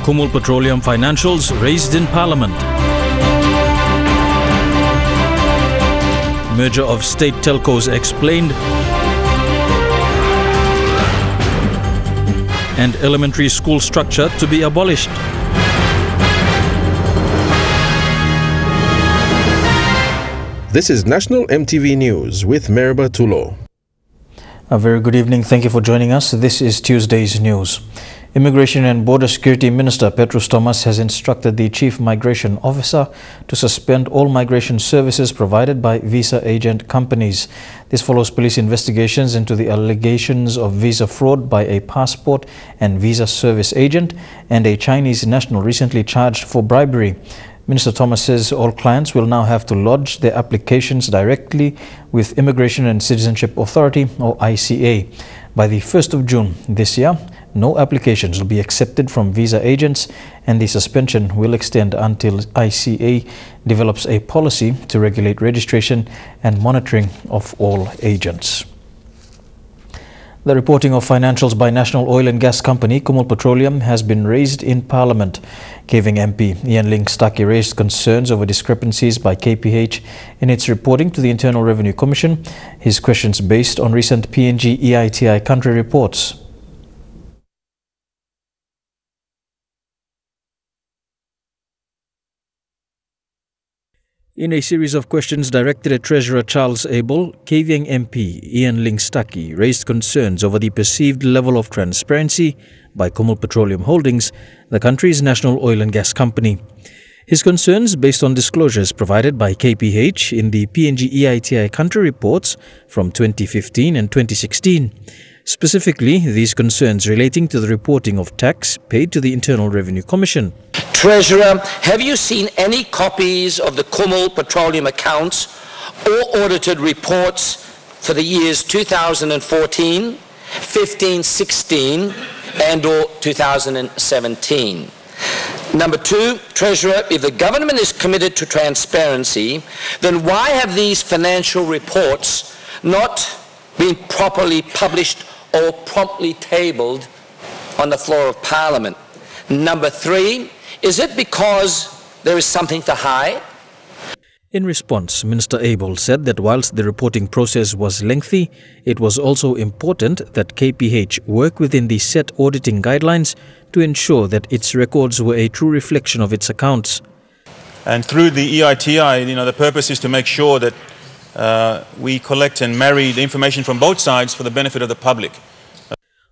Kumul Petroleum financials raised in Parliament. Merger of State Telcos explained. And elementary school structure to be abolished. This is National EMTV News with Meriba Tulo. A very good evening. Thank you for joining us. This is Tuesday's news. Immigration and Border Security Minister Petrus Thomas has instructed the Chief Migration Officer to suspend all migration services provided by visa agent companies. This follows police investigations into the allegations of visa fraud by a passport and visa service agent and a Chinese national recently charged for bribery. Minister Thomas says all clients will now have to lodge their applications directly with Immigration and Citizenship Authority or ICA. By the 1st of June this year, no applications will be accepted from visa agents, and the suspension will extend until ICA develops a policy to regulate registration and monitoring of all agents. The reporting of financials by national oil and gas company Kumul Petroleum has been raised in Parliament. KVing MP Ian Ling-Stuckey raised concerns over discrepancies by KPH in its reporting to the Internal Revenue Commission. His questions based on recent PNG EITI country reports. In a series of questions directed at Treasurer Charles Abel, KVing MP Ian Ling-Stuckey raised concerns over the perceived level of transparency by Kumul Petroleum Holdings, the country's national oil and gas company. His concerns based on disclosures provided by KPH in the PNG EITI country reports from 2015 and 2016. Specifically, these concerns relating to the reporting of tax paid to the Internal Revenue Commission. Treasurer, have you seen any copies of the Kumul Petroleum accounts or audited reports for the years 2014, 15, 16 and or 2017? Number two, Treasurer, if the government is committed to transparency, then why have these financial reports not been properly published or promptly tabled on the floor of Parliament? Number three, is it because there is something to hide? In response, Minister Abel said that whilst the reporting process was lengthy, it was also important that KPH work within the set auditing guidelines to ensure that its records were a true reflection of its accounts. And through the EITI, the purpose is to make sure that we collect and marry the information from both sides for the benefit of the public.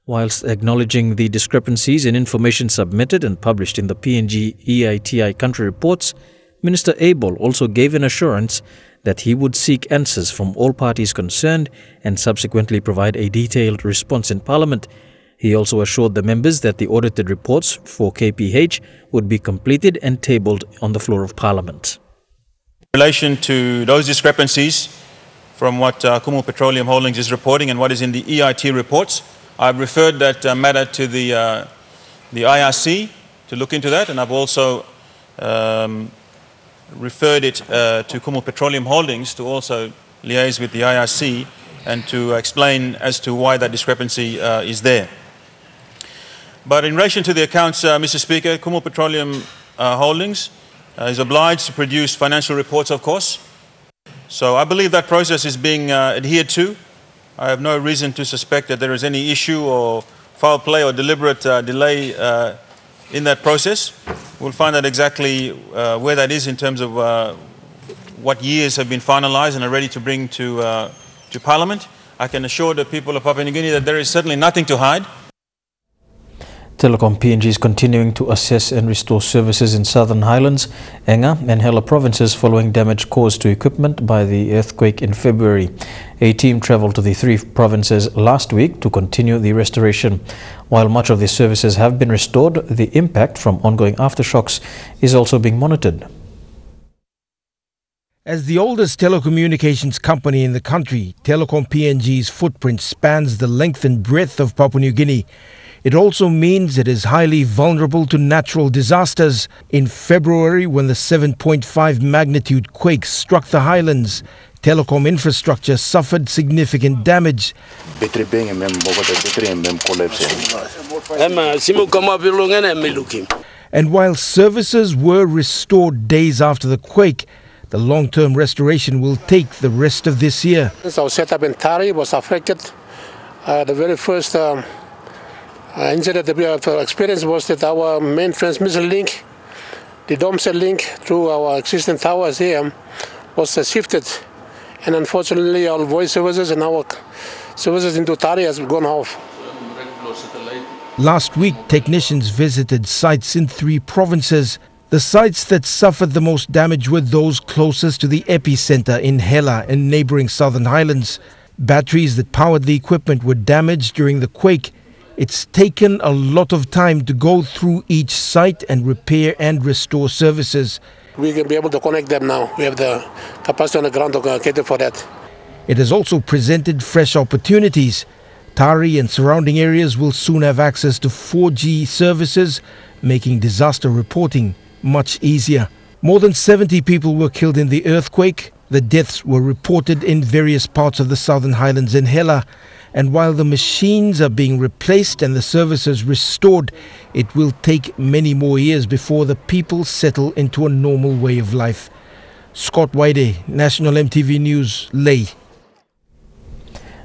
Whilst acknowledging the discrepancies in information submitted and published in the PNG EITI country reports, Minister Abel also gave an assurance that he would seek answers from all parties concerned and subsequently provide a detailed response in Parliament. He also assured the members that the audited reports for KPH would be completed and tabled on the floor of Parliament. In relation to those discrepancies from what Kumul Petroleum Holdings is reporting and what is in the EIT reports, I've referred that matter to the IRC to look into that, and I've also referred it to Kumul Petroleum Holdings to also liaise with the IRC and to explain as to why that discrepancy is there. But in relation to the accounts, Mr. Speaker, Kumul Petroleum Holdings is obliged to produce financial reports, of course. So I believe that process is being adhered to. I have no reason to suspect that there is any issue or foul play or deliberate delay in that process. We'll find out exactly where that is in terms of what years have been finalized and are ready to bring to Parliament. I can assure the people of Papua New Guinea that there is certainly nothing to hide. Telecom PNG is continuing to assess and restore services in Southern Highlands, Enga and Hela provinces following damage caused to equipment by the earthquake in February. A team travelled to the three provinces last week to continue the restoration. While much of the services have been restored, the impact from ongoing aftershocks is also being monitored. As the oldest telecommunications company in the country, Telecom PNG's footprint spans the length and breadth of Papua New Guinea. It also means it is highly vulnerable to natural disasters. In February, when the 7.5 magnitude quake struck the highlands, telecom infrastructure suffered significant damage. And while services were restored days after the quake, the long-term restoration will take the rest of this year. Our setup in Tari was affected. The very first incident that we have experienced was that our main transmission link, the dome set link through our existing towers here, was shifted. And unfortunately, our voice services and our services into Tari has gone off. Last week, technicians visited sites in 3 provinces. The sites that suffered the most damage were those closest to the epicenter in Hela and neighboring Southern Highlands. Batteries that powered the equipment were damaged during the quake. It's taken a lot of time to go through each site and repair and restore services. We can be able to connect them now. We have the capacity on the ground to cater for that. It has also presented fresh opportunities. Tari and surrounding areas will soon have access to 4G services, making disaster reporting much easier. More than 70 people were killed in the earthquake. The deaths were reported in various parts of the Southern Highlands and Hela. And while the machines are being replaced and the services restored, it will take many more years before the people settle into a normal way of life. Scott Waide, National MTV News, Lai.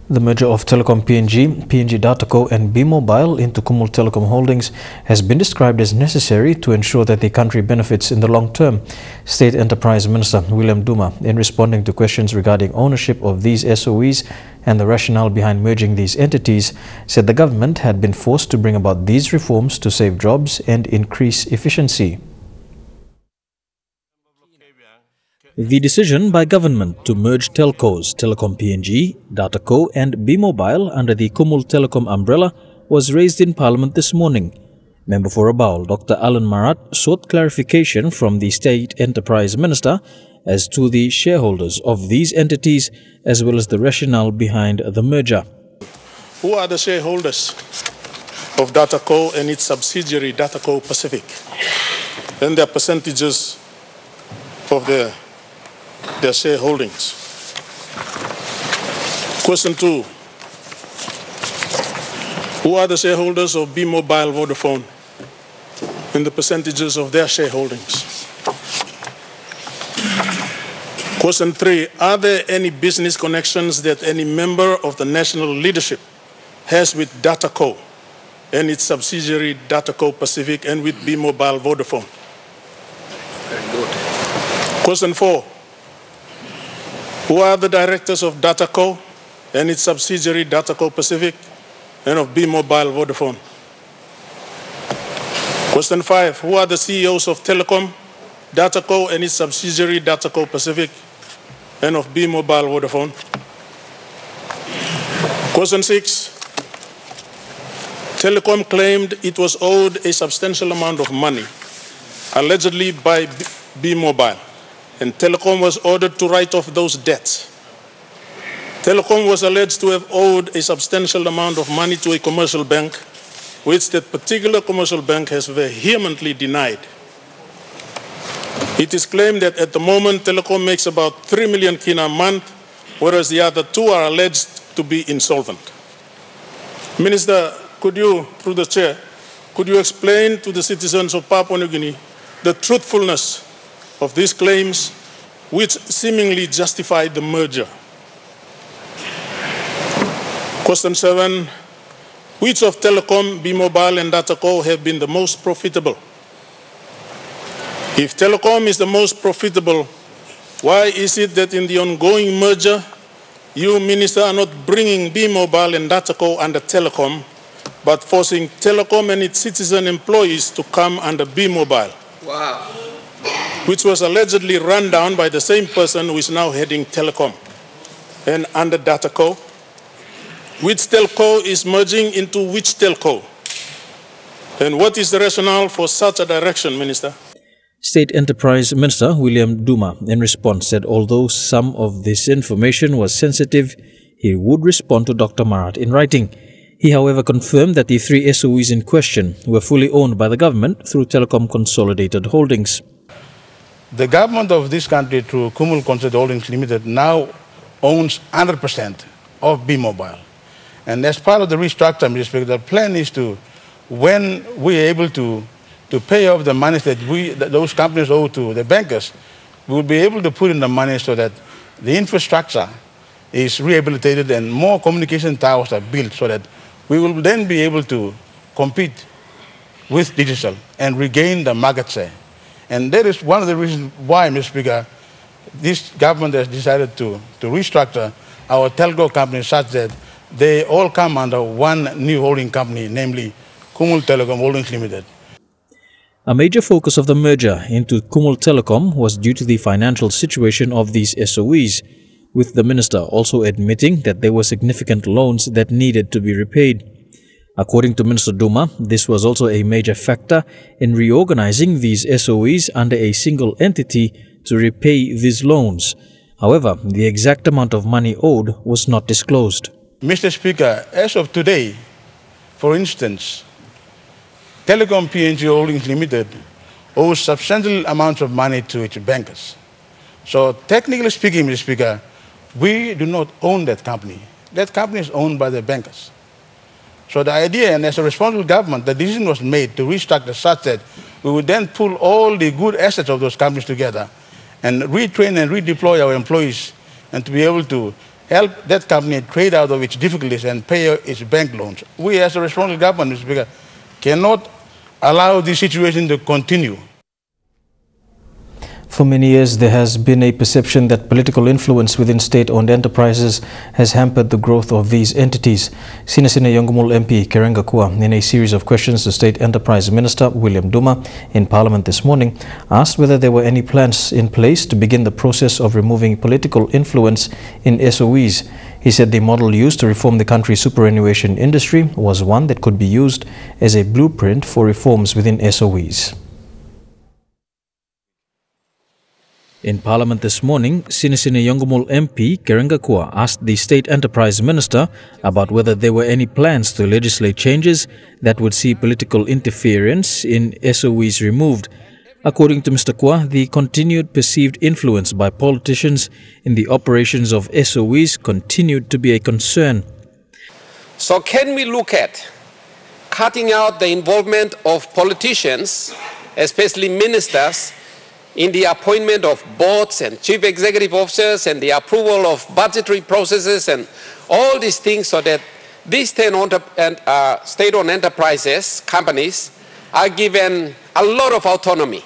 The merger of Telecom PNG, PNG Dataco and B-Mobile into Kumul Telecom Holdings has been described as necessary to ensure that the country benefits in the long term. State Enterprise Minister William Duma, in responding to questions regarding ownership of these SOEs and the rationale behind merging these entities, said the government had been forced to bring about these reforms to save jobs and increase efficiency. The decision by government to merge telcos, Telecom PNG, Dataco and B-Mobile under the Kumul Telecom umbrella was raised in Parliament this morning. Member for Rabaul, Dr. Alan Marat, sought clarification from the State Enterprise Minister as to the shareholders of these entities as well as the rationale behind the merger. Who are the shareholders of Dataco and its subsidiary Dataco Pacific and their percentages of their shareholdings? Question 2. Who are the shareholders of B-Mobile Vodafone and the percentages of their shareholdings? Question 3. Are there any business connections that any member of the national leadership has with Dataco and its subsidiary Dataco Pacific and with B-Mobile Vodafone? Very good. Question 4. Who are the directors of Dataco and its subsidiary Dataco Pacific and of B-Mobile Vodafone? Question 5. Who are the CEOs of Telecom, Dataco and its subsidiary Dataco Pacific and of B-Mobile Vodafone? Question 6. Telecom claimed it was owed a substantial amount of money, allegedly by B-Mobile, and Telecom was ordered to write off those debts. Telecom was alleged to have owed a substantial amount of money to a commercial bank, which that particular commercial bank has vehemently denied. It is claimed that at the moment Telecom makes about 3 million kina a month, whereas the other 2 are alleged to be insolvent. Minister, could you, through the chair, could you explain to the citizens of Papua New Guinea the truthfulness of these claims which seemingly justify the merger? Question 7. Which of Telecom, B-Mobile and Dataco have been the most profitable? If Telecom is the most profitable, why is it that in the ongoing merger, you, Minister, are not bringing B-Mobile and Dataco under Telecom, but forcing Telecom and its citizen employees to come under B-Mobile? Wow. Which was allegedly run down by the same person who is now heading Telecom. And under Dataco, which telco is merging into which telco? And what is the rationale for such a direction, Minister? State Enterprise Minister William Duma, in response, said although some of this information was sensitive, he would respond to Dr. Marat in writing. He, however, confirmed that the 3 SOEs in question were fully owned by the government through Telecom Consolidated Holdings. The government of this country, through Kumul Consolidated Holdings Limited, now owns 100% of B-Mobile. And as part of the restructure, the plan is to, when we are able to to pay off the money that those companies owe to the bankers, we will be able to put in the money so that the infrastructure is rehabilitated and more communication towers are built so that we will then be able to compete with digital and regain the market share. And that is one of the reasons why, Mr. Speaker, this government has decided to restructure our telco companies such that they all come under one new holding company, namely Kumul Telecom Holdings Limited. A major focus of the merger into Kumul Telecom was due to the financial situation of these SOEs, with the minister also admitting that there were significant loans that needed to be repaid. According to Minister Duma, this was also a major factor in reorganizing these SOEs under a single entity to repay these loans. However, the exact amount of money owed was not disclosed. Mr. Speaker, as of today, for instance, Telecom PNG Holdings Limited owes substantial amounts of money to its bankers. So technically speaking, Mr. Speaker, we do not own that company. That company is owned by the bankers. So the idea, and as a responsible government, the decision was made to restructure such that we would then pull all the good assets of those companies together and retrain and redeploy our employees and to be able to help that company trade out of its difficulties and pay its bank loans. We as a responsible government, Mr. Speaker, cannot allow this situation to continue. For many years, there has been a perception that political influence within state-owned enterprises has hampered the growth of these entities. Sinasina Yongumul MP Kerenga Kua, in a series of questions to State Enterprise Minister William Duma in Parliament this morning, asked whether there were any plans in place to begin the process of removing political influence in SOEs. He said the model used to reform the country's superannuation industry was one that could be used as a blueprint for reforms within SOEs. In Parliament this morning, Sinasina Yongumul MP Kerenga Kua asked the State Enterprise Minister about whether there were any plans to legislate changes that would see political interference in SOEs removed. According to Mr. Kua, the continued perceived influence by politicians in the operations of SOEs continued to be a concern. So can we look at cutting out the involvement of politicians, especially ministers, in the appointment of boards and chief executive officers and the approval of budgetary processes and all these things, so that these state-owned enterprises, companies, are given a lot of autonomy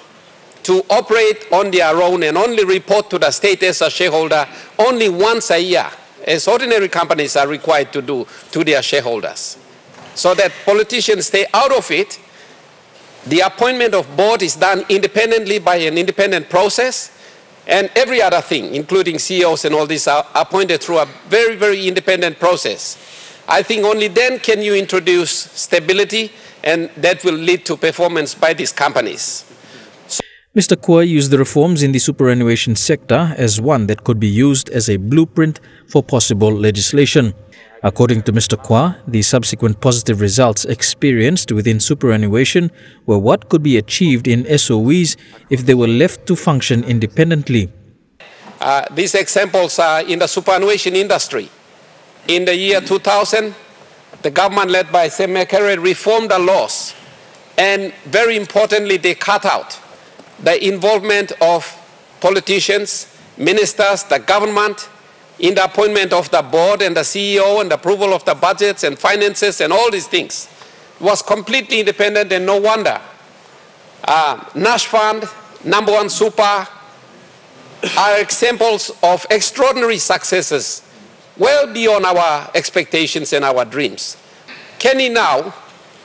to operate on their own and only report to the state as a shareholder only once a year, as ordinary companies are required to do to their shareholders, so that politicians stay out of it. The appointment of board is done independently by an independent process, and every other thing, including CEOs and all this, are appointed through a very, very independent process. I think only then can you introduce stability, and that will lead to performance by these companies. Mr. Kua used the reforms in the superannuation sector as one that could be used as a blueprint for possible legislation. According to Mr. Kua, the subsequent positive results experienced within superannuation were what could be achieved in SOEs if they were left to function independently. These examples are in the superannuation industry. In the year 2000, the government led by Sam McCarry reformed the laws, and very importantly, they cut out the involvement of politicians, ministers, the government, in the appointment of the board and the CEO and the approval of the budgets and finances and all these things. It was completely independent, and no wonder. Nash Fund, Number One Super are examples of extraordinary successes well beyond our expectations and our dreams. Can he now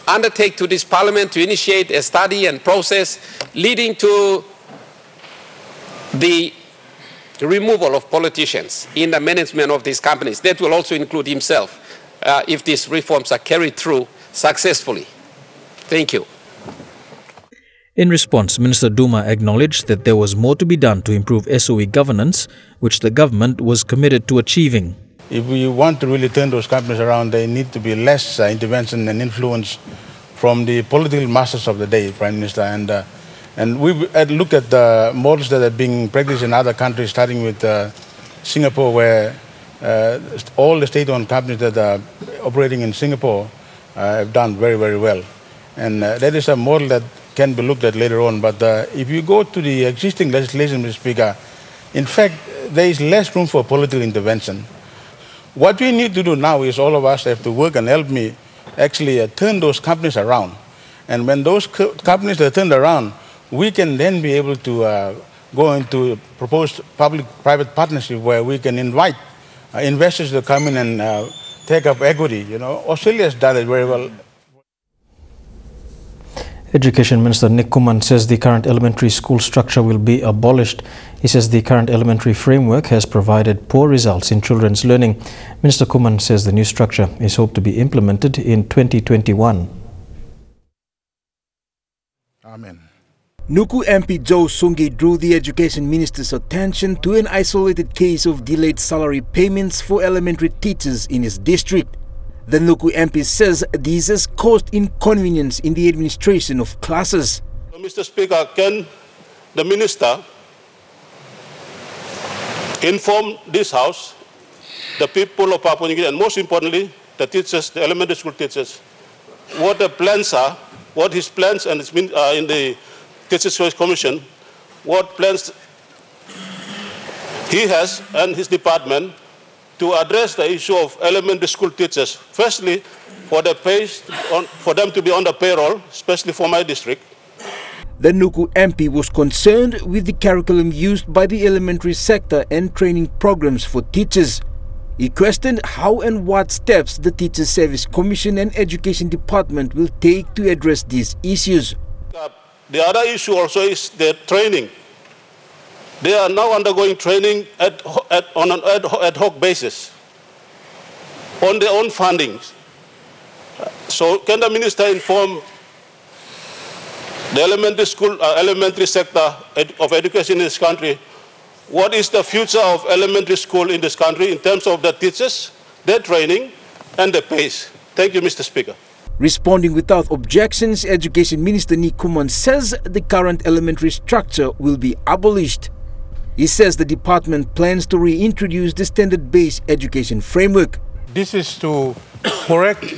undertake to this Parliament to initiate a study and process leading to the removal of politicians in the management of these companies? That will also include himself if these reforms are carried through successfully. Thank you. In response, Minister Duma acknowledged that there was more to be done to improve SOE governance, which the government was committed to achieving. If we want to really turn those companies around, there need to be less intervention and influence from the political masters of the day, Prime Minister. And we look at the models that are being practiced in other countries, starting with Singapore, where all the state-owned companies that are operating in Singapore have done very, very well. And that is a model that can be looked at later on. But if you go to the existing legislation, Mr. Speaker, in fact, there is less room for political intervention. What we need to do now is all of us have to work and help me actually turn those companies around. And when those companies are turned around, we can then be able to go into proposed public-private partnership where we can invite investors to come in and take up equity. You know, Australia has done it very well. Education Minister Nick Kuman says the current elementary school structure will be abolished. He says the current elementary framework has provided poor results in children's learning. Minister Kuman says the new structure is hoped to be implemented in 2021. Amen. Nuku MP Joe Sungi drew the Education Minister's attention to an isolated case of delayed salary payments for elementary teachers in his district. The Nuku MP says this has caused inconvenience in the administration of classes. Mr. Speaker, can the Minister inform this House, the people of Papua New Guinea, and most importantly, the teachers, the elementary school teachers, what the plans are, what his plans and it's been in the Teachers' Choice Commission, what plans he has and his department to address the issue of elementary school teachers. Firstly, for them to be on the payroll, especially for my district. The Nuku MP was concerned with the curriculum used by the elementary sector and training programs for teachers. He questioned how and what steps the Teachers Service Commission and Education Department will take to address these issues. The other issue also is the training. They are now undergoing training on an ad hoc basis, on their own fundings. So can the Minister inform the elementary sector of education in this country, what is the future of elementary school in this country in terms of the teachers, their training, and the pace? Thank you, Mr. Speaker. Responding without objections, Education Minister Nick Kuman says the current elementary structure will be abolished. He says the department plans to reintroduce the standard-based education framework. This is to correct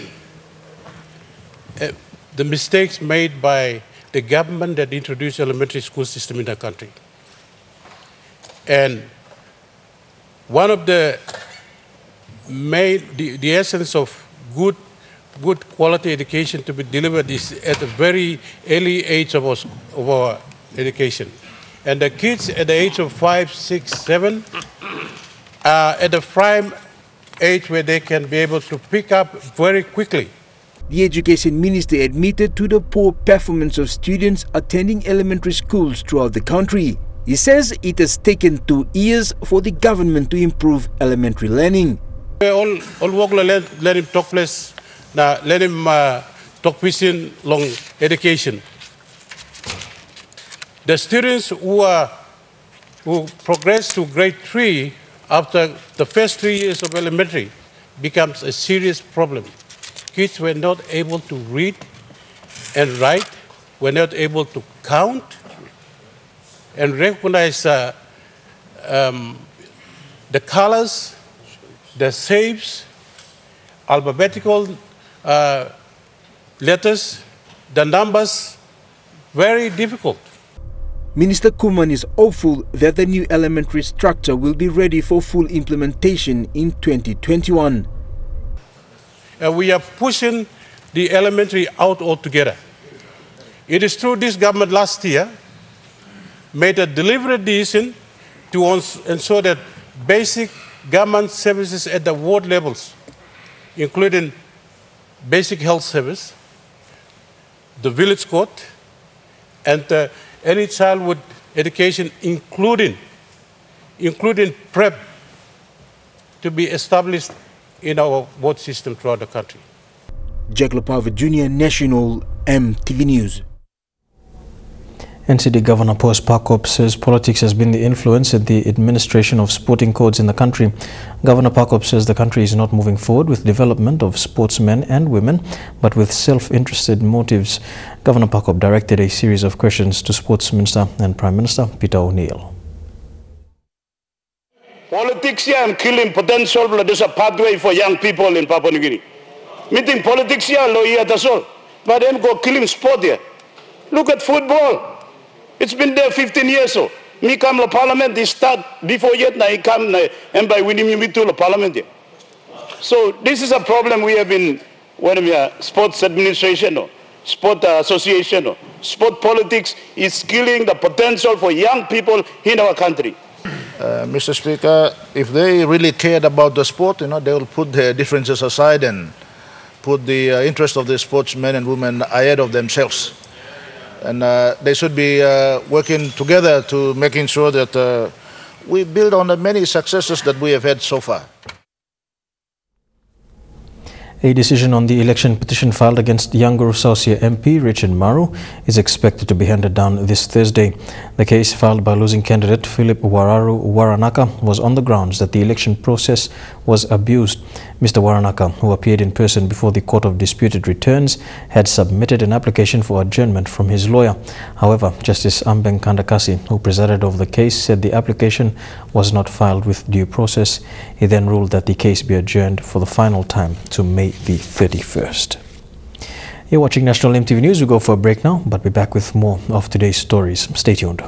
the mistakes made by the government that introduced elementary school system in the country. And one of the the essence of good quality education to be delivered is at a very early age of our education. And the kids at the age of 5, 6, 7 are at the prime age where they can be able to pick up very quickly. The Education Minister admitted to the poor performance of students attending elementary schools throughout the country. He says it has taken 2 years for the government to improve elementary learning. All work let him talk place. Now let him talk vision long education. The students who progress to grade 3 after the first 3 years of elementary becomes a serious problem. Kids were not able to read and write, were not able to count and recognize the colors, the shapes, alphabetical letters, the numbers, very difficult. Minister Kuman is hopeful that the new elementary structure will be ready for full implementation in 2021. We are pushing the elementary out altogether. It is true this government last year made a deliberate decision to ensure that basic government services at the ward levels, including basic health service, the village court, and any childhood education, including PrEP, to be established in our ward system throughout the country. Jack Lopava Jr., National EMTV News. NCD Governor Paul Pakop says politics has been the influence in the administration of sporting codes in the country. Governor Pakop says the country is not moving forward with development of sportsmen and women, but with self-interested motives. Governor Pakop directed a series of questions to Sports Minister and Prime Minister Peter O'Neill. Politics here and killing potential, there's a pathway for young people in Papua New Guinea. Meeting politics here, but then go killing sport here. Look at football. It's been there 15 years. So me come to parliament, they start before yet, now he come and by winning me to the parliament. So this is a problem we have in sports administration, or sport association, or sport politics is killing the potential for young people in our country. Mr. Speaker, if they really cared about the sport, they will put their differences aside and put the interest of the sportsmen and women ahead of themselves. And they should be working together to making sure that we build on the many successes that we have had so far. A decision on the election petition filed against Yanguru Sausia MP Richard Maru is expected to be handed down this Thursday. The case, filed by losing candidate Philip Wararu Waranaka, was on the grounds that the election process was abused. Mr. Waranaka, who appeared in person before the Court of Disputed Returns, had submitted an application for adjournment from his lawyer. However, Justice Ambeng Kandakasi, who presided over the case, said the application was not filed with due process. He then ruled that the case be adjourned for the final time to May the 31st. You're watching National EMTV News. We go for a break now, but we're back with more of today's stories. Stay tuned.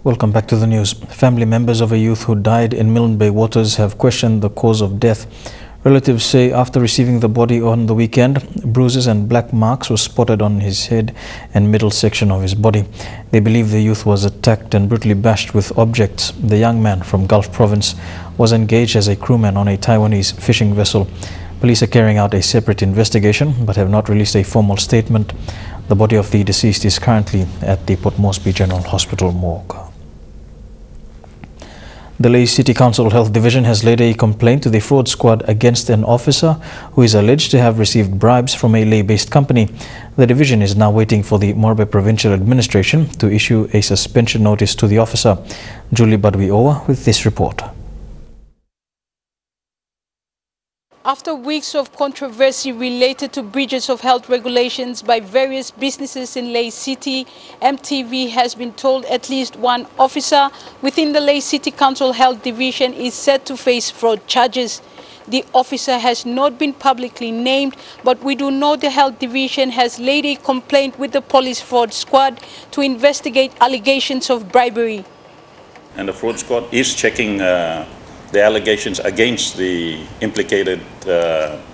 Welcome back to the news. Family members of a youth who died in Milne Bay waters have questioned the cause of death. Relatives say after receiving the body on the weekend, bruises and black marks were spotted on his head and middle section of his body. They believe the youth was attacked and brutally bashed with objects. The young man from Gulf Province was engaged as a crewman on a Taiwanese fishing vessel. Police are carrying out a separate investigation but have not released a formal statement. The body of the deceased is currently at the Port Moresby General Hospital morgue. The Lai City Council Health Division has laid a complaint to the fraud squad against an officer who is alleged to have received bribes from a Lai-based company. The division is now waiting for the Morobe Provincial Administration to issue a suspension notice to the officer. Julie Badwi-Owa with this report. After weeks of controversy related to breaches of health regulations by various businesses in Lai City, EMTV has been told at least one officer within the Lai City Council Health Division is set to face fraud charges. The officer has not been publicly named, but we do know the Health Division has laid a complaint with the police fraud squad to investigate allegations of bribery. And the fraud squad is checking the allegations against the implicated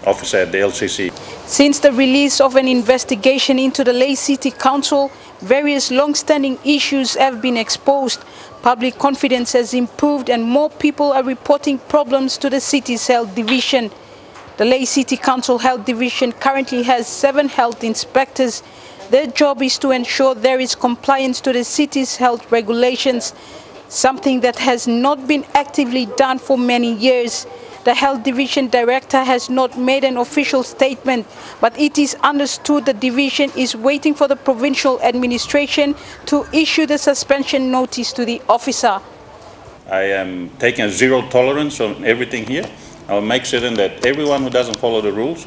officer at the LCC. Since the release of an investigation into the Lai City Council, various long-standing issues have been exposed. Public confidence has improved and more people are reporting problems to the city's health division. The Lai City Council Health Division currently has 7 health inspectors. Their job is to ensure there is compliance to the city's health regulations, something that has not been actively done for many years. The Health Division Director has not made an official statement, but it is understood the division is waiting for the provincial administration to issue the suspension notice to the officer. I am taking a zero tolerance on everything here. I will make certain that everyone who doesn't follow the rules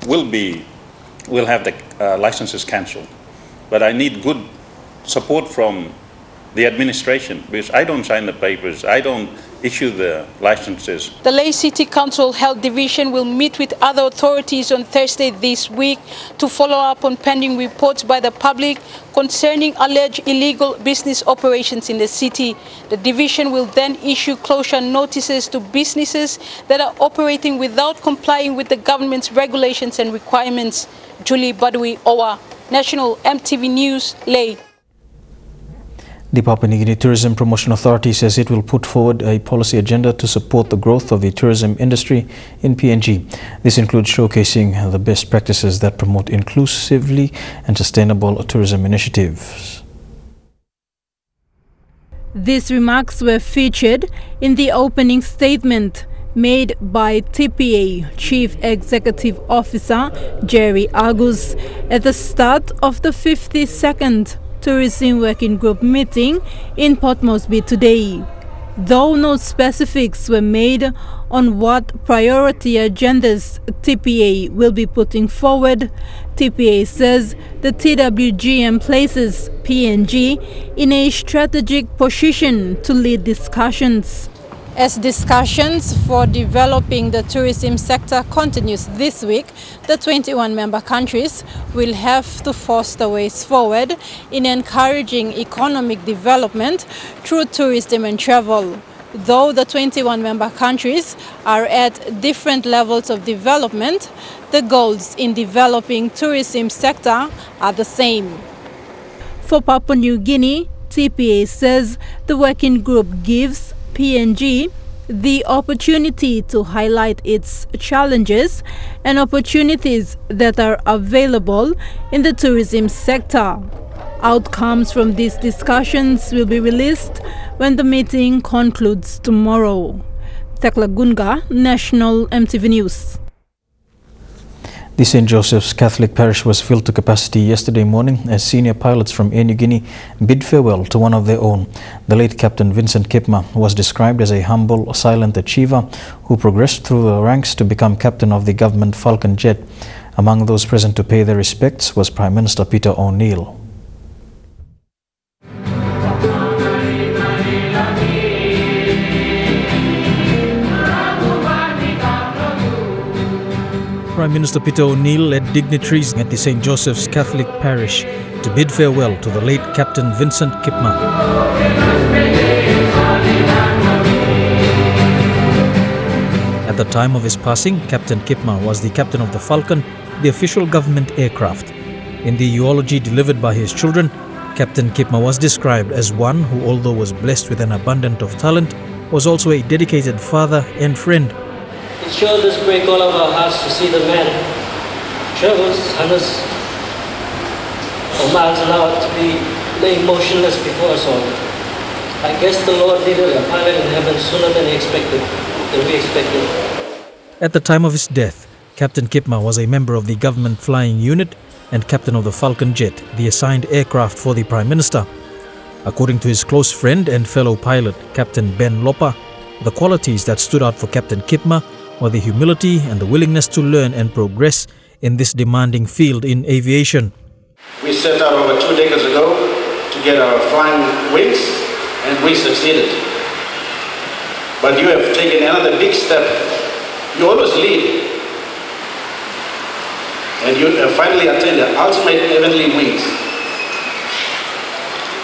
will have the licenses cancelled. But I need good support from the administration, because I don't sign the papers, I don't issue the licenses. The Lai City Council Health Division will meet with other authorities on Thursday this week to follow up on pending reports by the public concerning alleged illegal business operations in the city. The division will then issue closure notices to businesses that are operating without complying with the government's regulations and requirements. Julie Badwi-Owa, National EMTV News, Lai. The Papua New Guinea Tourism Promotion Authority says it will put forward a policy agenda to support the growth of the tourism industry in PNG. This includes showcasing the best practices that promote inclusively and sustainable tourism initiatives. These remarks were featured in the opening statement made by TPA Chief Executive Officer Jerry Agus at the start of the 52nd Tourism Working Group meeting in Port Moresby today. Though no specifics were made on what priority agendas TPA will be putting forward, TPA says the TWGM places PNG in a strategic position to lead discussions. As discussions for developing the tourism sector continues this week, the 21 member countries will have to foster ways forward in encouraging economic development through tourism and travel. Though the 21 member countries are at different levels of development, the goals in developing tourism sector are the same. For Papua New Guinea, TPA says the working group gives PNG the opportunity to highlight its challenges and opportunities that are available in the tourism sector. Outcomes from these discussions will be released when the meeting concludes tomorrow. Tekla Gunga, National EMTV News. The St. Joseph's Catholic Parish was filled to capacity yesterday morning as senior pilots from Air Niugini bid farewell to one of their own. The late Captain Vincent Kip Ma was described as a humble, silent achiever who progressed through the ranks to become captain of the government Falcon jet. Among those present to pay their respects was Prime Minister Peter O'Neill. Prime Minister Peter O'Neill led dignitaries at the St. Joseph's Catholic Parish to bid farewell to the late Captain Vincent Kip Ma. At the time of his passing, Captain Kip Ma was the captain of the Falcon, the official government aircraft. In the eulogy delivered by his children, Captain Kip Ma was described as one who, although was blessed with an abundance of talent, was also a dedicated father and friend. It sure does break all of our hearts to see the man travels hundreds of miles an hour to be laying motionless before us all. I guess the Lord needed a pilot in heaven sooner than we expected. At the time of his death, Captain Kip Ma was a member of the government flying unit and captain of the Falcon jet, the assigned aircraft for the Prime Minister. According to his close friend and fellow pilot, Captain Ben Lopa, the qualities that stood out for Captain Kip Ma were the humility and the willingness to learn and progress in this demanding field in aviation. We set out over 2 decades ago to get our flying wings, and we succeeded. But you have taken another big step. You always lead, and you have finally attained the ultimate heavenly wings,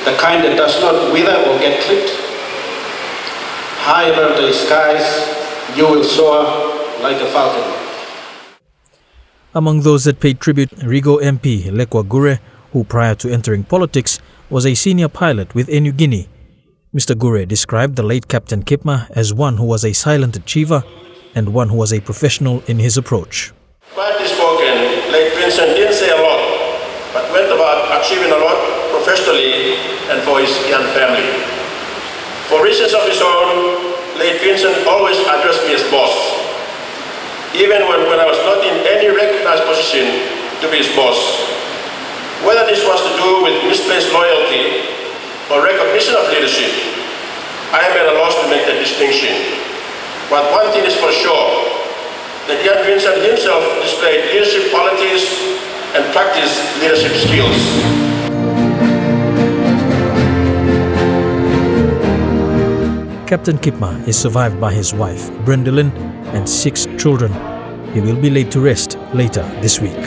the kind that does not wither or get clipped. High above the skies, you will soar like a falcon. Among those that paid tribute, Rigo MP Lekwa Gure, who prior to entering politics was a senior pilot with Air Niugini. Mr. Gure described the late Captain Kip Ma as one who was a silent achiever and one who was a professional in his approach. Quietly spoken, late Vincent didn't say a lot, but went about achieving a lot professionally and for his young family. For reasons of his own, late Vincent always addressed me as boss, even when I was not in any recognized position to be his boss. Whether this was to do with misplaced loyalty or recognition of leadership, I am at a loss to make that distinction. But one thing is for sure, that young Vincent himself displayed leadership qualities and practiced leadership skills. Captain Kip Ma is survived by his wife, Brendilyn, and 6 children. He will be laid to rest later this week.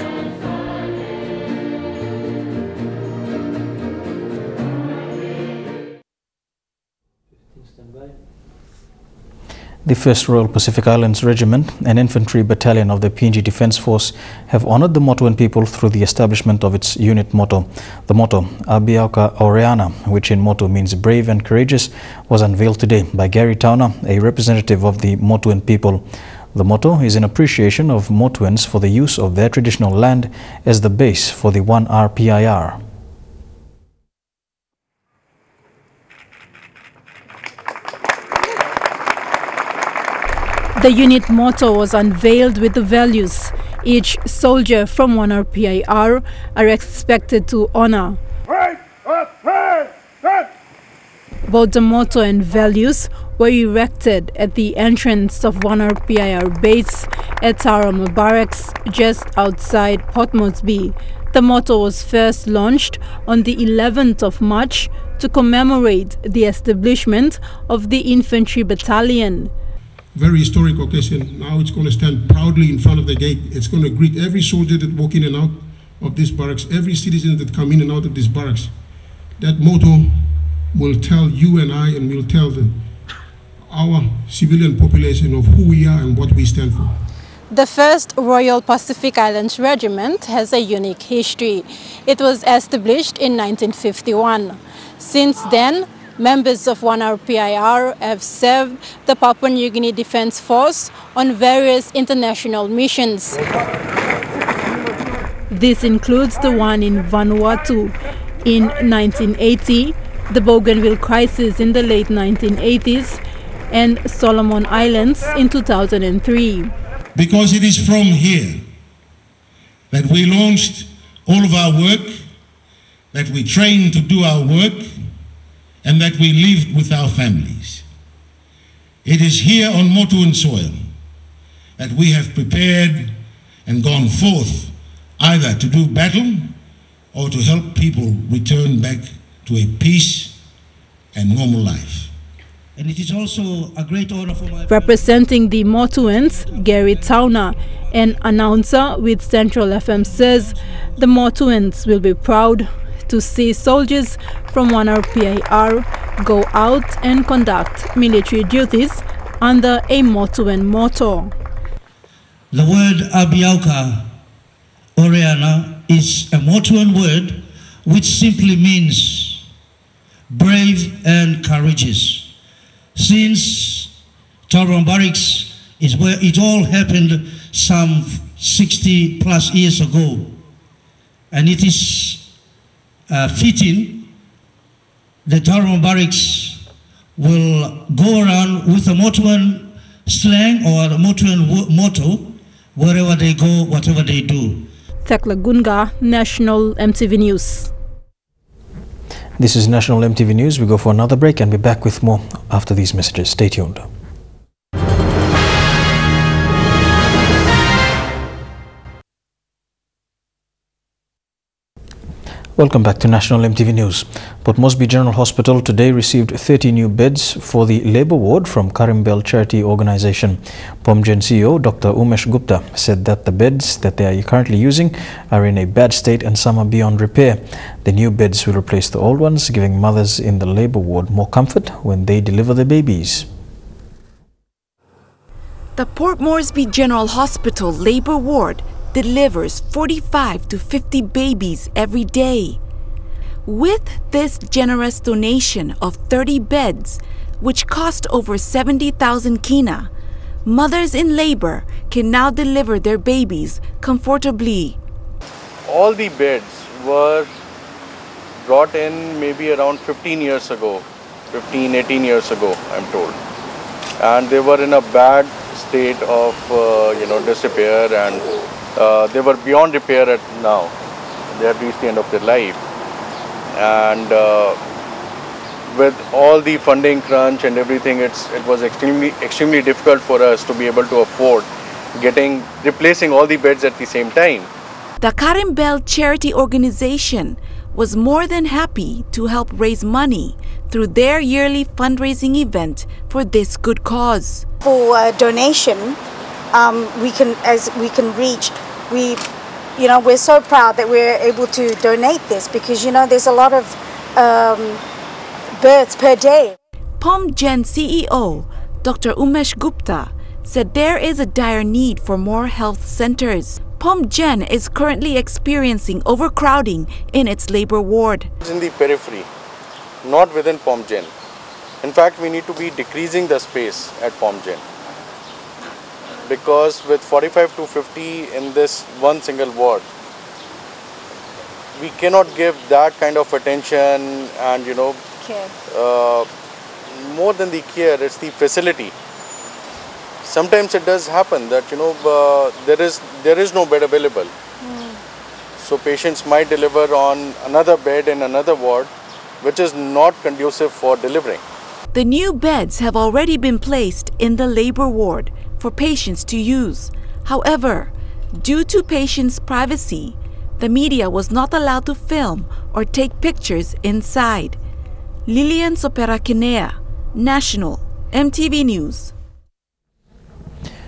The 1st Royal Pacific Islands Regiment, an infantry battalion of the PNG Defence Force, have honoured the Motuan people through the establishment of its unit motto. The motto, Abiauka Aureana, which in Motu means brave and courageous, was unveiled today by Gary Towner, a representative of the Motuan people. The motto is in appreciation of Motuans for the use of their traditional land as the base for the 1RPIR. The unit motto was unveiled with the values each soldier from 1RPIR are expected to honor. Both the motto and values were erected at the entrance of 1RPIR base at Tarama Barracks just outside Port Moresby. The motto was first launched on the 11th of March to commemorate the establishment of the Infantry Battalion. Very historic occasion. Now it's going to stand proudly in front of the gate. It's going to greet every soldier that walk in and out of this barracks, every citizen that come in and out of this barracks. That motto will tell you and I, and will tell our civilian population of who we are and what we stand for. The 1st Royal Pacific Islands Regiment has a unique history. It was established in 1951. Since then, members of 1RPIR have served the Papua New Guinea Defence Force on various international missions. This includes the one in Vanuatu in 1980, the Bougainville crisis in the late 1980s, and Solomon Islands in 2003. Because it is from here that we launched all of our work, that we trained to do our work, and that we lived with our families. It is here on Motuan soil that we have prepared and gone forth either to do battle or to help people return back to a peace and normal life. And it is also a great honor for my... Representing the Motuans, Gary Towner, an announcer with Central FM, says the Motuans will be proud to see soldiers from 1RPIR go out and conduct military duties under a Motuan motto. The word Abiauka Oreana is a Motuan word which simply means brave and courageous. Since Tauranga Barracks is where it all happened some 60 plus years ago, and it is fitting that Tauranga Barracks will go around with a Motuan slang or a Motuan motto wherever they go, whatever they do. Thekla Gunga, National EMTV News. This is National EMTV News. We go for another break and be back with more after these messages. Stay tuned. Welcome back to National EMTV News. Port Moresby General Hospital today received 30 new beds for the labour ward from Karimbel Charity Organisation. POMGEN CEO Dr. Umesh Gupta said that the beds that they are currently using are in a bad state and some are beyond repair. The new beds will replace the old ones, giving mothers in the labour ward more comfort when they deliver their babies. The Port Moresby General Hospital Labour Ward delivers 45 to 50 babies every day. With this generous donation of 30 beds, which cost over 70,000 kina, mothers in labor can now deliver their babies comfortably. All the beds were brought in maybe around 15 years ago, 18 years ago, I'm told. And they were in a bad state of disrepair, and they were beyond repair now. They had reached the end of their life. And with all the funding crunch and everything, it was extremely difficult for us to be able to afford replacing all the beds at the same time. The Karimbel Charity Organization was more than happy to help raise money through their yearly fundraising event for this good cause. For donation, we can reach. We're so proud that we're able to donate this because there's a lot of births per day. POMGEN CEO Dr. Umesh Gupta said there is a dire need for more health centers. POMGEN is currently experiencing overcrowding in its labor ward. It's in the periphery, not within POMGEN. In fact, we need to be decreasing the space at POMGEN, because with 45 to 50 in this one single ward, we cannot give that kind of attention and care. More than the care, it's the facility. Sometimes it does happen that there is no bed available. So patients might deliver on another bed in another ward, which is not conducive for delivering. The new beds have already been placed in the labor ward for patients to use. However, due to patients' privacy, The media was not allowed to film or take pictures inside. Lilian Soperakinea, National, MTV News.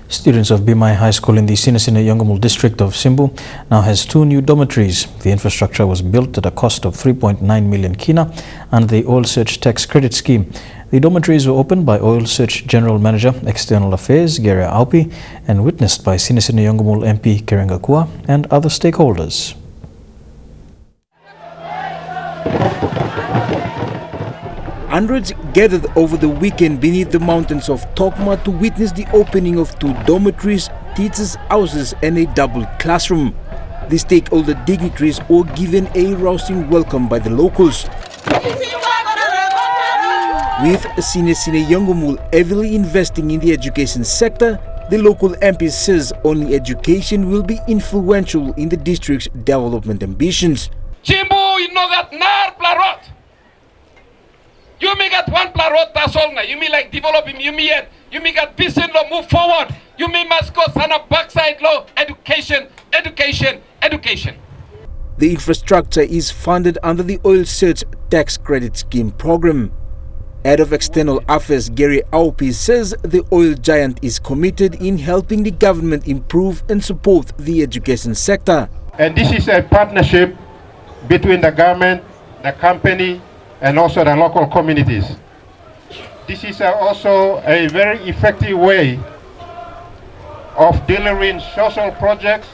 Students of Bimai High School in the Sinisina Yongomul district of Simbu now has 2 new dormitories. The infrastructure was built at a cost of 3.9 million kina under the Oil Search Tax Credit Scheme. The dormitories were opened by Oil Search General Manager, External Affairs, Gary Aupi, and witnessed by Sinisina Yongomul MP Kerengakua and other stakeholders. Hundreds gathered over the weekend beneath the mountains of Tokma to witness the opening of 2 dormitories, teachers' houses and a double classroom. The stakeholder dignitaries were given a rousing welcome by the locals. With Sinisina Yongomul heavily investing in the education sector, the local MP says only education will be influential in the district's development ambitions. Chimbu, you know that nar plarot. You may get 1 plarot, that's all now. You may like developing, you may get business law, move forward. You may must go sana backside law, education. The infrastructure is funded under the Oil Search Tax Credit Scheme program. Head of External Affairs Gary Aupi says the oil giant is committed in helping the government improve and support the education sector. And this is a partnership between the government, the company, and also the local communities. This is also a very effective way of delivering social projects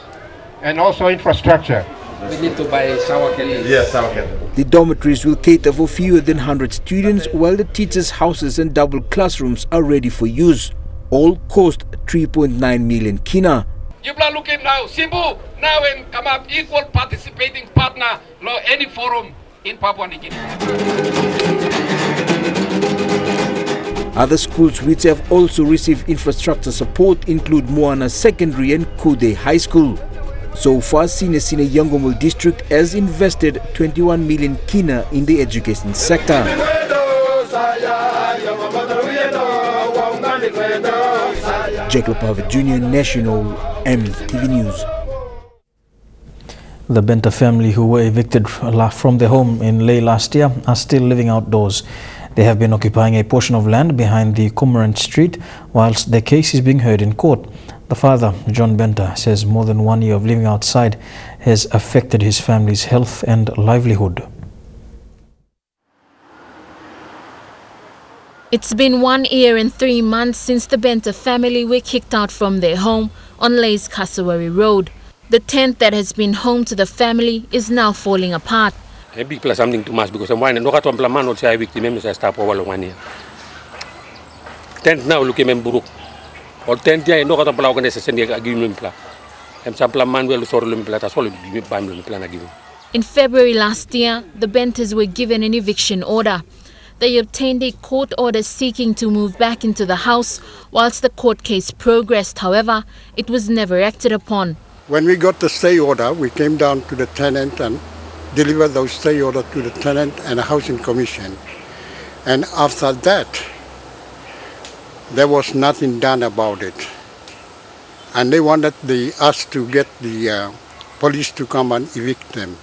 and also infrastructure. We need to buy shower kelly. Yes, shower kelly. The dormitories will cater for fewer than 100 students, while the teachers' houses and double classrooms are ready for use. All cost 3.9 million kina. You are looking now, Simbu, now and come up equal participating partner, any forum in Papua New Guinea. Other schools which have also received infrastructure support include Moana Secondary and Kude High School. So far, Sinisina Yongomul district has invested 21 million kina in the education sector. Jacob Harvard Jr., National, MTV News. The Benta family who were evicted from their home in Lai last year are still living outdoors. They have been occupying a portion of land behind the Kumaran Street whilst their case is being heard in court. The father, John Benta, says more than 1 year of living outside has affected his family's health and livelihood. It's been 1 year and 3 months since the Benta family were kicked out from their home on Lai's Kasawari Road. The tent that has been home to the family is now falling apart. A big plus something too much because I'm winding no got man or say victim members I stop over 1 year. Tent now look at Buruk. Or tent ya no got a plan organization agreement plan. And some man will sort of plan as well plan again. In February last year, the Bentas were given an eviction order. They obtained a court order seeking to move back into the house. Whilst the court case progressed, however, it was never acted upon. When we got the stay order, we came down to the tenant and delivered those stay order to the tenant and the housing commission. And after that, there was nothing done about it. And they wanted us to get the police to come and evict them.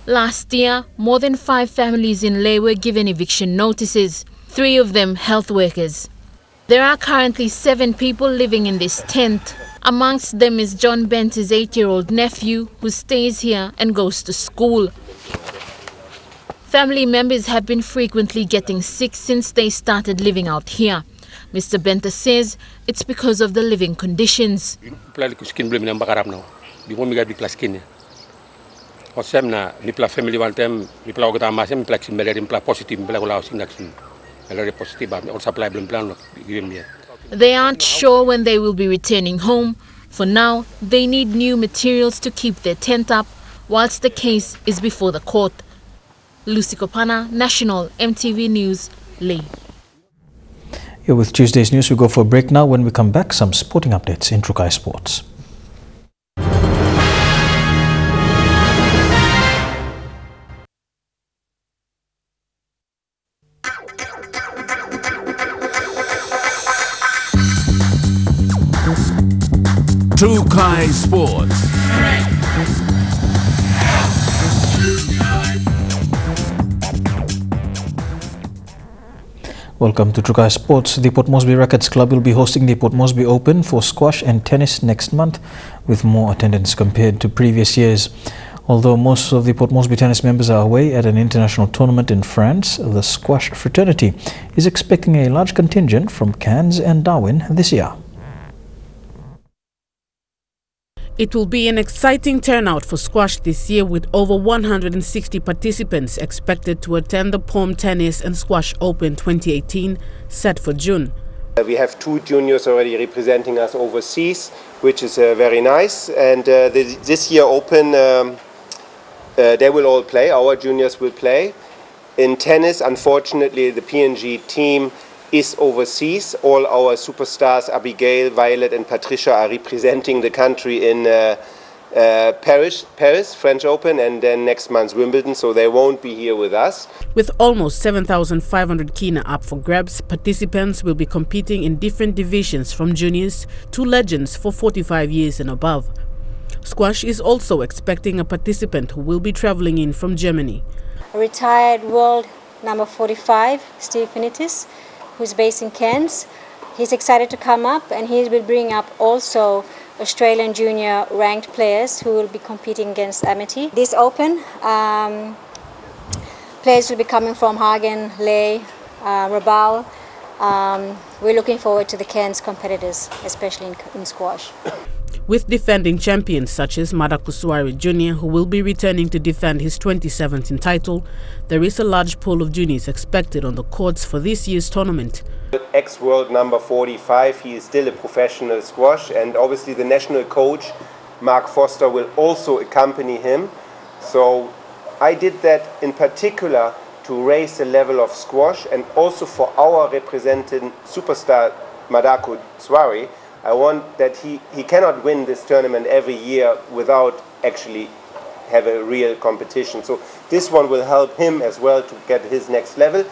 Last year, more than 5 families in Lai were given eviction notices, 3 of them health workers. There are currently 7 people living in this tent. Amongst them is John Benta's 8-year-old nephew who stays here and goes to school. Family members have been frequently getting sick since they started living out here. Mr. Benta says it's because of the living conditions. Family one time, positive, They aren't sure when they will be returning home. For now, they need new materials to keep their tent up whilst the case is before the court. Lucy Kopana, National, MTV News, Lai. Here with Tuesday's news, we go for a break now. When we come back, some sporting updates in Trukai Sports. Trukai Sports. Welcome to Trukai Sports. The Port Moresby Rackets Club will be hosting the Port Moresby Open for squash and tennis next month, with more attendance compared to previous years. Although most of the Port Moresby tennis members are away at an international tournament in France, the squash fraternity is expecting a large contingent from Cairns and Darwin this year. It will be an exciting turnout for squash this year, with over 160 participants expected to attend the POM Tennis and Squash Open 2018, set for June. We have 2 juniors already representing us overseas, which is very nice. And this year Open, they will all play, our juniors will play. In tennis, unfortunately, the PNG team is overseas. All our superstars, Abigail, Violet and Patricia, are representing the country in Paris, French Open, and then next month's Wimbledon, so they won't be here with us. With almost 7,500 kina up for grabs, participants will be competing in different divisions from juniors to legends for 45 years and above. Squash is also expecting a participant who will be traveling in from Germany. Retired world number 45, Steve Finitis, who's based in Cairns. He's excited to come up, and he will bring up also Australian junior ranked players who will be competing against Amity. This Open, players will be coming from Hagen, Lai, Rabaul. We're looking forward to the Cairns competitors, especially in squash. With defending champions such as Madakuswari Jr., who will be returning to defend his 2017 title, there is a large pool of juniors expected on the courts for this year's tournament. Ex-world number 45, he is still a professional squash, and obviously the national coach, Mark Foster, will also accompany him. So I did that in particular to raise the level of squash, and also for our representing superstar Madaku Swari. I want that he cannot win this tournament every year without actually have a real competition. So this one will help him as well to get his next level.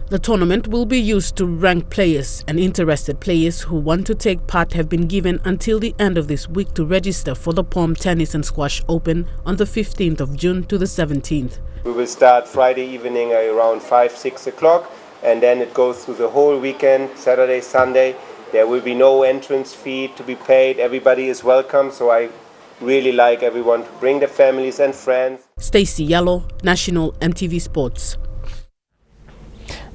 The tournament will be used to rank players, and interested players who want to take part have been given until the end of this week to register for the POM Tennis and Squash Open on the 15th of June to the 17th. We will start Friday evening around 5-6 o'clock, and then it goes through the whole weekend, Saturday, Sunday. There will be no entrance fee to be paid. Everybody is welcome, so I really like everyone to bring their families and friends. Stacey Yallo, National EMTV Sports.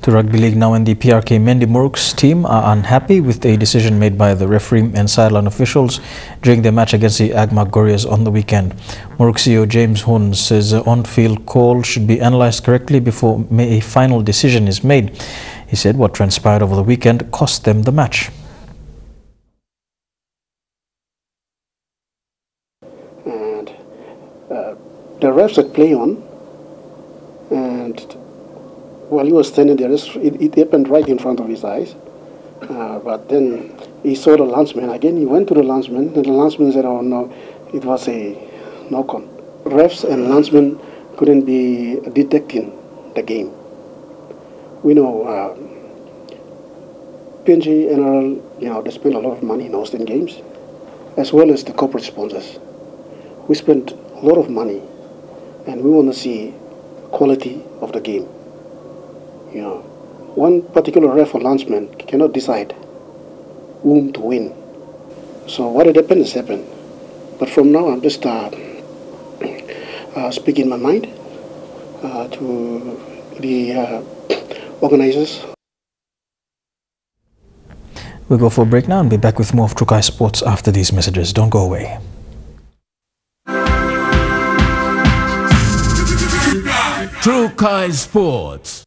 To rugby league now, and the PRK Mendi Muruks team are unhappy with a decision made by the referee and sideline officials during their match against the Agmark Warriors on the weekend. Muruk CEO James Hoon says the on-field call should be analysed correctly before a final decision is made. He said what transpired over the weekend cost them the match. And the refs had play on, and while he was standing there, it happened right in front of his eyes. But then he saw the landsman. Again, he went to the landsman, and the landsman said, oh no, it was a knock-on. Refs and landsmen couldn't be detecting the game. We know PNG, NRL, they spend a lot of money in hosting games, as well as the corporate sponsors. We spend a lot of money, and we want to see quality of the game. One particular ref or landsman cannot decide whom to win. So what had happened has happened. But from now, I'm just speaking my mind to the organizers. We'll go for a break now and be back with more of Trukai Sports after these messages. Don't go away. Trukai Sports.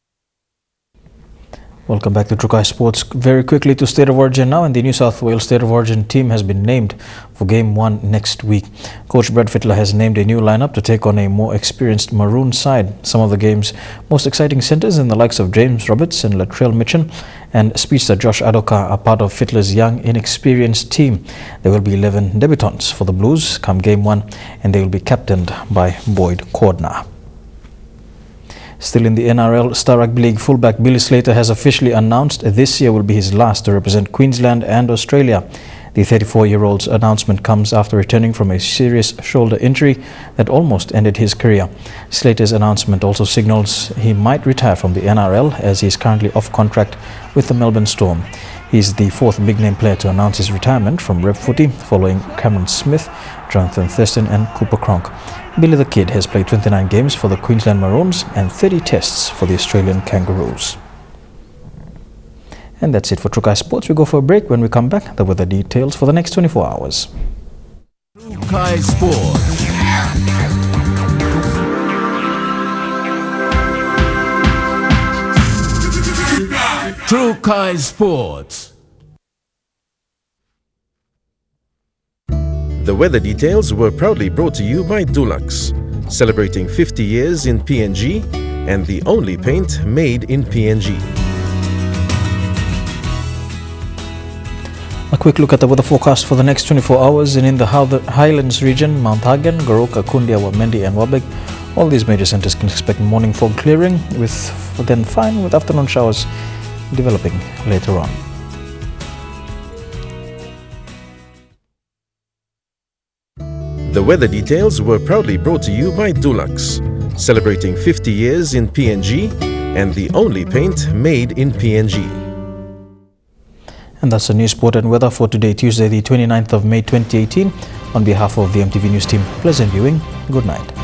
Welcome back to Trukai Sports. Very quickly to State of Origin now, and the New South Wales State of Origin team has been named for Game 1 next week. Coach Brad Fittler has named a new lineup to take on a more experienced Maroon side. Some of the game's most exciting centres in the likes of James Roberts and Latrell Mitchell and speedster Josh Adoka are part of Fittler's young, inexperienced team. There will be 11 debutants for the Blues come Game 1, and they will be captained by Boyd Cordner. Still in the NRL, Star Rugby League fullback Billy Slater has officially announced this year will be his last to represent Queensland and Australia. The 34-year-old's announcement comes after returning from a serious shoulder injury that almost ended his career. Slater's announcement also signals he might retire from the NRL as he is currently off contract with the Melbourne Storm. He is the fourth big-name player to announce his retirement from rep footy, following Cameron Smith, Jonathan Thurston and Cooper Cronk. Billy the Kid has played 29 games for the Queensland Maroons and 30 tests for the Australian Kangaroos. And that's it for True Kai Sports. We go for a break. When we come back, the weather details for the next 24 hours. True Kai Sports. True Kai Sports. The weather details were proudly brought to you by Dulux, celebrating 50 years in PNG and the only paint made in PNG. A quick look at the weather forecast for the next 24 hours, and in the Highlands region, Mount Hagen, Goroka, Kundia, Wamendi and Wabeg, all these major centres can expect morning fog clearing, then fine with afternoon showers developing later on. The weather details were proudly brought to you by Dulux, celebrating 50 years in PNG and the only paint made in PNG. And that's the news, sport and weather for today, Tuesday, the 29th of May 2018. On behalf of the EMTV News team, pleasant viewing. Good night.